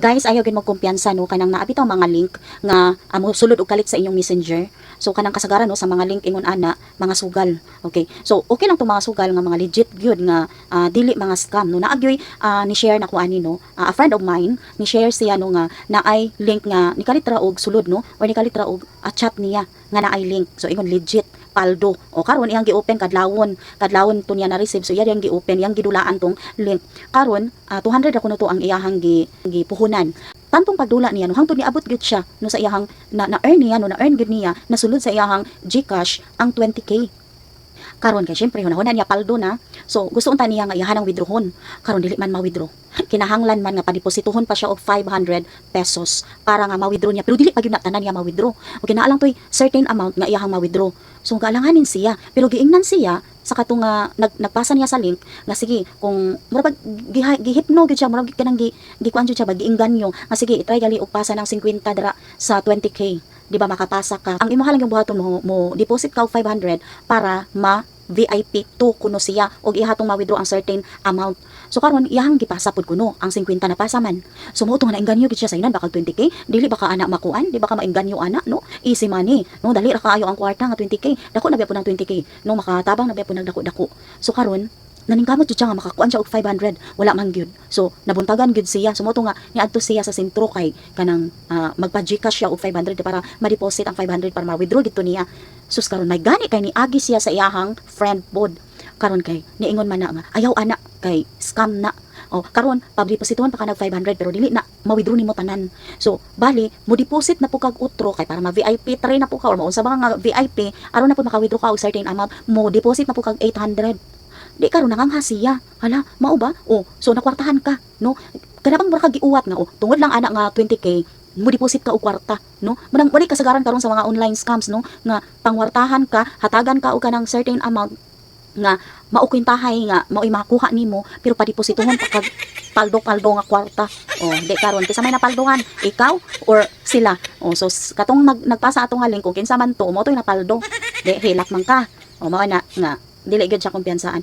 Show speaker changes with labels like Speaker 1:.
Speaker 1: Guys, ayaw gid mo kumpiyansa no kanang naa bitaw mga link nga amo sulod og kalit sa inyong messenger. So kanang kasagaran no sa mga link ingon ana, mga sugal. Okay. So okay lang tong mga sugal nga mga legit gyud nga dili mga scam no. Naagyoy ni share na ko ani no. A friend of mine ni share siya no nga naay link nga ni kalit ra og sulod no or ni kalit ra og chat niya nga naay link. So ingon legit paldo. O karon iyang gi-open kadlawon to niya na receive. So iya yang gi-open, yang gidulaan tong link. Karon 200 ra kuno to ang iyahang gipuhunan. Tantong pagdula niya no hangtod niabot gyud siya no sa iyahang na earn niya no na earn gyud niya nasulod sa iyahang GCash ang 20k. Karon kay syempre hunahuna niya paldo na. So gusto unta niya nga iyahan ang withdrawon. Karon dili man ma-withdraw. Kinahanglan man nga padepositohon pa siya og 500 pesos para nga ma-withdraw niya. Pero dili pa gyud na tanan niya ma-withdraw. O kinahanglan toy certain amount nga iyahang ma-withdraw. So galanganin siya. Pero giingnan siya sa katong nagpasa niya sa link nga sige kung murag gihipno gyud siya murag kanang gikuan gyud siya giingganyo nga sige try gali og pasa ng 50 dra sa 20k. Di ba makapasa ka? Ang imuha lang yung buhaton mo deposit ka og 500 para VIP 2 kuno siya og ihatong ma-withdraw ang certain amount. So karon iyang gipasa pud kuno ang 50 na pasa man. So mo na inganyo gid siya sa inan baka 20k, dili baka ana makuan, di baka mainganyo ana no. Easy money. No dali ra kaayo ang kwarta nga 20k. Dako na biya pud ng 20k. No makatabang na biya pud nagdako-dako. So karon naningkamot jud siya nga makakuan siya og 500 wala man gyud. So nabuntagan gyud siya. So mo nga niadto siya sa sentro kay kanang magpa-GCash siya og 500 para ma-deposit ang 500 para ma-withdraw gito niya. Sus karon may gani kay niagi siya sa iyahang friend pod. Karon kay niingon man na nga ayaw ana kay scam na. O karon pa-depositohan pa ka nag 500 pero dili na ma-withdraw nimo tanan. So bali mo deposit na po kag utro kay para ma-VIP try na po ka or maunsa ba nga VIP aron na po maka-withdraw ka og certain amount mo deposit na po kag 800. Di karon nangangha siya. Hala, mao ba? O, so nakwartahan ka, no? Kanabang mura ka giuwat nga, tungod lang ana nga 20k, mo deposit ka og kwarta, no? Manang wali kasagaran karon sa mga online scams, no? Nga pangwartahan ka, hatagan ka og kanang certain amount nga maukwintahay nga mao'y makuha nimo pero pa-depositohon pa kag paldo nga kwarta. O, di karon kisa may napalduhan, ikaw or sila. O, so katong nagpasa atong halin kung kinsa man to, mo to'y napaldo. Di hilak man ka. O, mao na nga dili gyud siya kumpiyansaan.